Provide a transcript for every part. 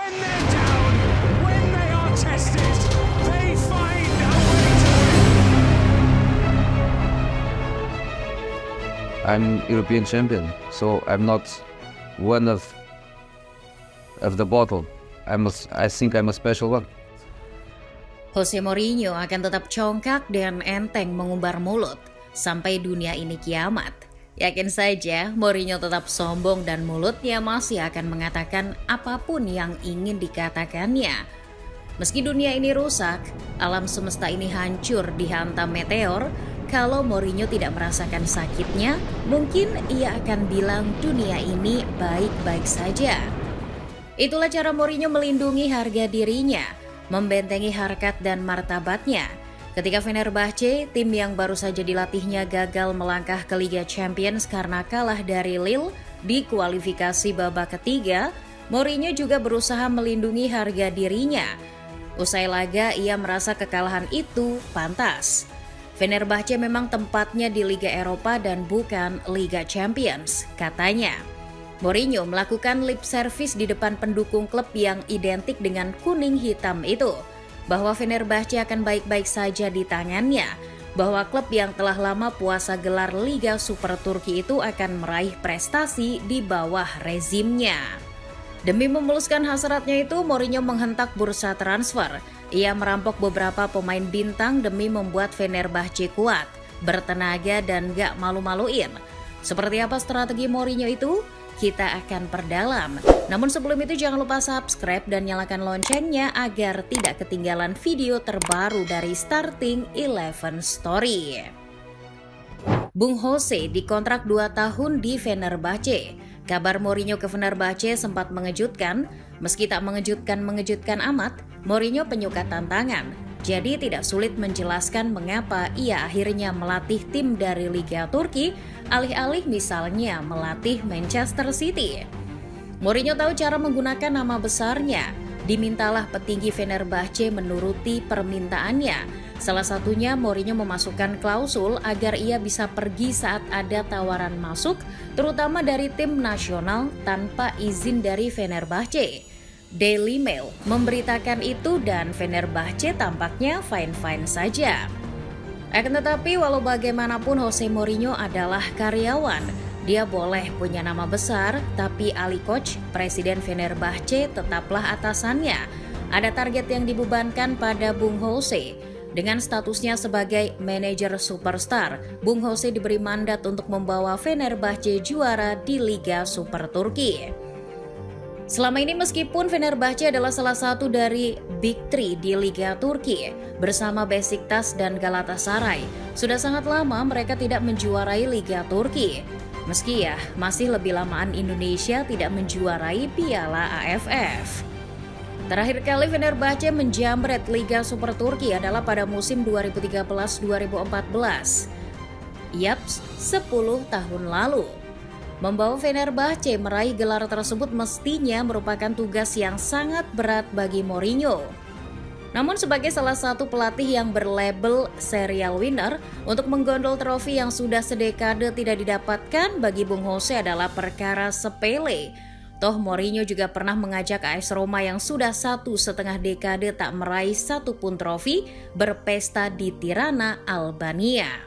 When they're down, when they are tested, they find a way to win. I'm European champion, so I'm not one of the bottle. I think I'm a special one. Jose Mourinho akan tetap congkak dan enteng mengumbar mulut sampai dunia ini kiamat. Yakin saja Mourinho tetap sombong dan mulutnya masih akan mengatakan apapun yang ingin dikatakannya. Meski dunia ini rusak, alam semesta ini hancur dihantam meteor, kalau Mourinho tidak merasakan sakitnya, mungkin ia akan bilang dunia ini baik-baik saja. Itulah cara Mourinho melindungi harga dirinya, membentengi harkat dan martabatnya. Ketika Fenerbahce, tim yang baru saja dilatihnya gagal melangkah ke Liga Champions karena kalah dari Lille di kualifikasi babak ketiga, Mourinho juga berusaha melindungi harga dirinya. Usai laga, ia merasa kekalahan itu pantas. Fenerbahce memang tempatnya di Liga Eropa dan bukan Liga Champions, katanya. Mourinho melakukan lip service di depan pendukung klub yang identik dengan kuning hitam itu, bahwa Fenerbahce akan baik-baik saja di tangannya, bahwa klub yang telah lama puasa gelar Liga Super Turki itu akan meraih prestasi di bawah rezimnya. Demi memuluskan hasratnya itu, Mourinho menghentak bursa transfer. Ia merampok beberapa pemain bintang demi membuat Fenerbahce kuat, bertenaga dan gak malu-maluin. Seperti apa strategi Mourinho itu? Kita akan perdalam. Namun sebelum itu jangan lupa subscribe dan nyalakan loncengnya agar tidak ketinggalan video terbaru dari Starting 11 Story. Bung Jose dikontrak 2 tahun di Fenerbahce. Kabar Mourinho ke Fenerbahce sempat mengejutkan. Meski tak mengejutkan amat, Mourinho penyuka tantangan. Jadi tidak sulit menjelaskan mengapa ia akhirnya melatih tim dari Liga Turki, alih-alih misalnya melatih Manchester City. Mourinho tahu cara menggunakan nama besarnya. Dimintalah petinggi Fenerbahce menuruti permintaannya. Salah satunya Mourinho memasukkan klausul agar ia bisa pergi saat ada tawaran masuk, terutama dari tim nasional tanpa izin dari Fenerbahce. Daily Mail memberitakan itu dan Fenerbahce tampaknya fine-fine saja. Akan tetapi walau bagaimanapun Jose Mourinho adalah karyawan. Dia boleh punya nama besar, tapi Ali Koç, Presiden Fenerbahce, tetaplah atasannya. Ada target yang dibebankan pada Bung Jose. Dengan statusnya sebagai manajer superstar, Bung Jose diberi mandat untuk membawa Fenerbahce juara di Liga Super Turki. Selama ini meskipun Fenerbahce adalah salah satu dari Big Three di Liga Turki bersama Besiktas dan Galatasaray, sudah sangat lama mereka tidak menjuarai Liga Turki. Meski ya masih lebih lamaan Indonesia tidak menjuarai Piala AFF. Terakhir kali Fenerbahce menjamret Liga Super Turki adalah pada musim 2013-2014. Yaps, 10 tahun lalu. Membawa Fenerbahce meraih gelar tersebut mestinya merupakan tugas yang sangat berat bagi Mourinho. Namun sebagai salah satu pelatih yang berlabel serial winner, untuk menggondol trofi yang sudah sedekade tidak didapatkan bagi Bung Jose adalah perkara sepele. Toh Mourinho juga pernah mengajak AS Roma yang sudah 1,5 dekade tak meraih satupun trofi berpesta di Tirana, Albania.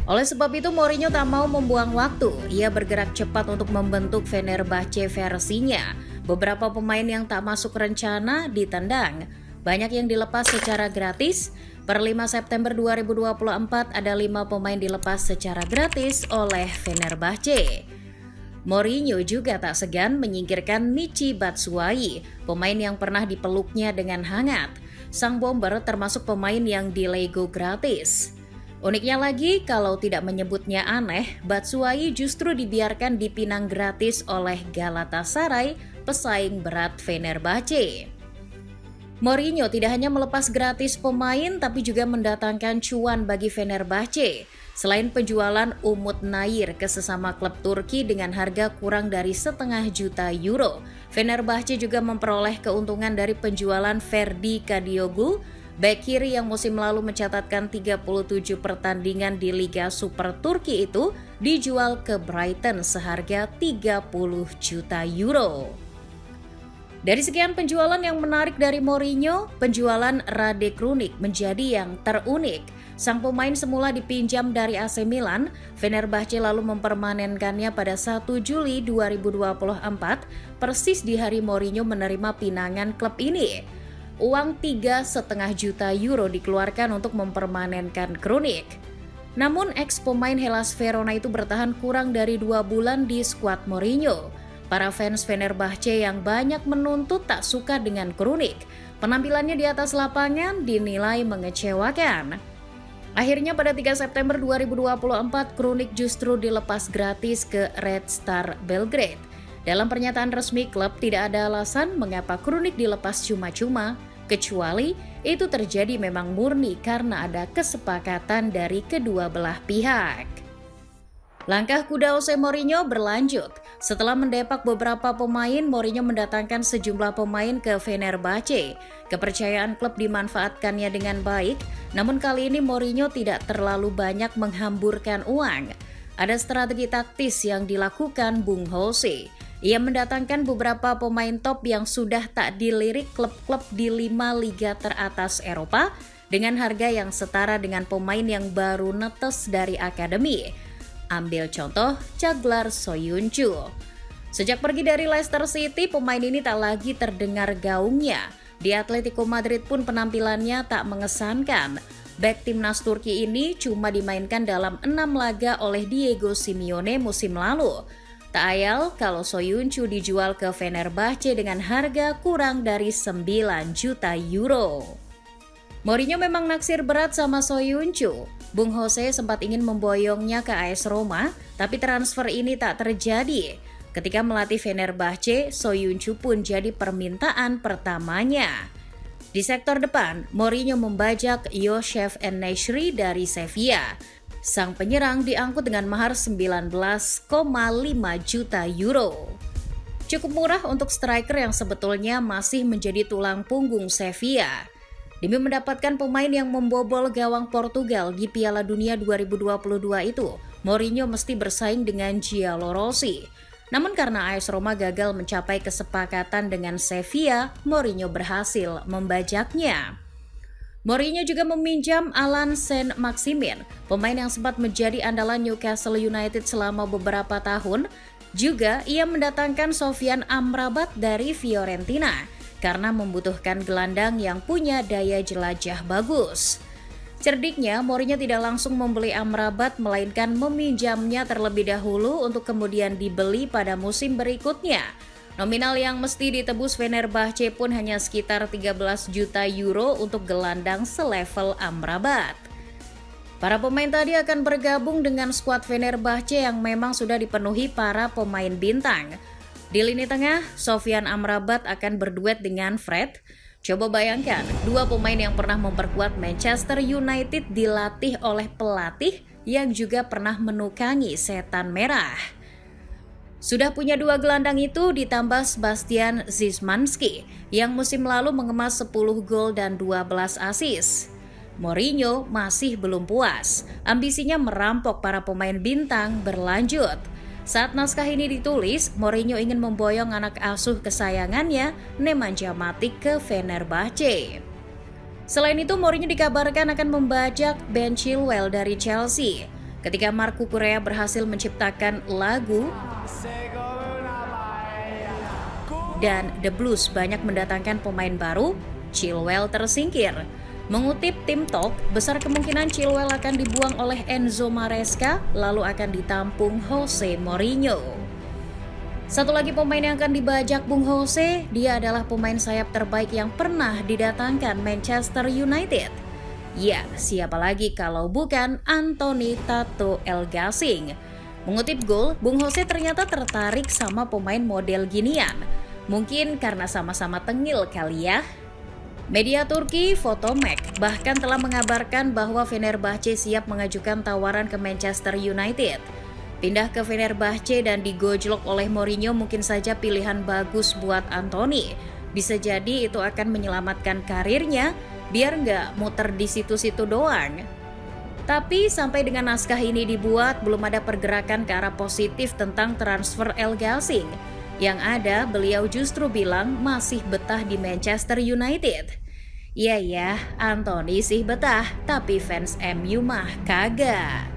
Oleh sebab itu Mourinho tak mau membuang waktu. Ia bergerak cepat untuk membentuk Fenerbahce versinya. Beberapa pemain yang tak masuk rencana ditendang. Banyak yang dilepas secara gratis. Per 5 September 2024 ada 5 pemain dilepas secara gratis oleh Fenerbahce. Mourinho juga tak segan menyingkirkan Michy Batshuayi, pemain yang pernah dipeluknya dengan hangat. Sang bomber termasuk pemain yang dilego gratis. Uniknya lagi, kalau tidak menyebutnya aneh, Batshuayi justru dibiarkan dipinang gratis oleh Galatasaray, pesaing berat Fenerbahce. Mourinho tidak hanya melepas gratis pemain, tapi juga mendatangkan cuan bagi Fenerbahce. Selain penjualan Umut Nayir ke sesama klub Turki dengan harga kurang dari €500.000, Fenerbahce juga memperoleh keuntungan dari penjualan Ferdi Kadioglu, bek kiri yang musim lalu mencatatkan 37 pertandingan di Liga Super Turki itu dijual ke Brighton seharga €30 juta. Dari sekian penjualan yang menarik dari Mourinho, penjualan Rade Krunic menjadi yang terunik. Sang pemain semula dipinjam dari AC Milan, Fenerbahce lalu mempermanenkannya pada 1 Juli 2024, persis di hari Mourinho menerima pinangan klub ini. Uang 3,5 juta euro dikeluarkan untuk mempermanenkan Krunic. Namun ex pemain Hellas Verona itu bertahan kurang dari 2 bulan di skuad Mourinho. Para fans Fenerbahce yang banyak menuntut tak suka dengan Krunic. Penampilannya di atas lapangan dinilai mengecewakan. Akhirnya pada 3 September 2024, Krunic justru dilepas gratis ke Red Star Belgrade. Dalam pernyataan resmi klub, tidak ada alasan mengapa Krunic dilepas cuma-cuma, kecuali itu terjadi memang murni karena ada kesepakatan dari kedua belah pihak. Langkah kuda Jose Mourinho berlanjut. Setelah mendepak beberapa pemain, Mourinho mendatangkan sejumlah pemain ke Fenerbahce. Kepercayaan klub dimanfaatkannya dengan baik, namun kali ini Mourinho tidak terlalu banyak menghamburkan uang. Ada strategi taktis yang dilakukan Bung Jose. Ia mendatangkan beberapa pemain top yang sudah tak dilirik klub-klub di 5 liga teratas Eropa dengan harga yang setara dengan pemain yang baru netes dari akademi. Ambil contoh Caglar Soyuncu. Sejak pergi dari Leicester City, pemain ini tak lagi terdengar gaungnya. Di Atletico Madrid pun penampilannya tak mengesankan. Bek timnas Turki ini cuma dimainkan dalam 6 laga oleh Diego Simeone musim lalu. Tak ayal kalau Soyuncu dijual ke Fenerbahce dengan harga kurang dari 9 juta euro. Mourinho memang naksir berat sama Soyuncu. Bung Jose sempat ingin memboyongnya ke AS Roma, tapi transfer ini tak terjadi. Ketika melatih Fenerbahce, Soyuncu pun jadi permintaan pertamanya. Di sektor depan, Mourinho membajak Youssef En-Nesyri dari Sevilla. Sang penyerang diangkut dengan mahar 19,5 juta euro. Cukup murah untuk striker yang sebetulnya masih menjadi tulang punggung Sevilla. Demi mendapatkan pemain yang membobol gawang Portugal di Piala Dunia 2022 itu, Mourinho mesti bersaing dengan Gianluigi Rossi. Namun karena AS Roma gagal mencapai kesepakatan dengan Sevilla, Mourinho berhasil membajaknya. Mourinho juga meminjam Alan Saint-Maximin, pemain yang sempat menjadi andalan Newcastle United selama beberapa tahun. Juga ia mendatangkan Sofyan Amrabat dari Fiorentina karena membutuhkan gelandang yang punya daya jelajah bagus. Cerdiknya, Mourinho tidak langsung membeli Amrabat, melainkan meminjamnya terlebih dahulu untuk kemudian dibeli pada musim berikutnya. Nominal yang mesti ditebus Fenerbahce pun hanya sekitar 13 juta euro untuk gelandang selevel Amrabat. Para pemain tadi akan bergabung dengan skuad Fenerbahce yang memang sudah dipenuhi para pemain bintang. Di lini tengah, Sofyan Amrabat akan berduet dengan Fred. Coba bayangkan, dua pemain yang pernah memperkuat Manchester United dilatih oleh pelatih yang juga pernah menukangi setan merah. Sudah punya dua gelandang itu ditambah Sebastian Szymanski yang musim lalu mengemas 10 gol dan 12 assist. Mourinho masih belum puas, ambisinya merampok para pemain bintang berlanjut. Saat naskah ini ditulis, Mourinho ingin memboyong anak asuh kesayangannya, Nemanja Matic, ke Fenerbahce. Selain itu, Mourinho dikabarkan akan membajak Ben Chilwell dari Chelsea. Ketika Marco Correa berhasil menciptakan lagu dan The Blues banyak mendatangkan pemain baru, Chilwell tersingkir. Mengutip Tim Talk, besar kemungkinan Chilwell akan dibuang oleh Enzo Maresca, lalu akan ditampung Jose Mourinho. Satu lagi pemain yang akan dibajak Bung Jose, dia adalah pemain sayap terbaik yang pernah didatangkan Manchester United. Ya, siapa lagi kalau bukan Anthony Tato El Gasing. Mengutip Goal, Bung Jose ternyata tertarik sama pemain model ginian. Mungkin karena sama-sama tengil kali ya. Media Turki Fotomek bahkan telah mengabarkan bahwa Fenerbahce siap mengajukan tawaran ke Manchester United. Pindah ke Fenerbahce dan digojlok oleh Mourinho mungkin saja pilihan bagus buat Anthony. Bisa jadi itu akan menyelamatkan karirnya biar nggak muter di situ-situ doang. Tapi sampai dengan naskah ini dibuat belum ada pergerakan ke arah positif tentang transfer El Gasing. Yang ada beliau justru bilang masih betah di Manchester United. Iya ya, Anthony sih betah, tapi fans MU mah kagak.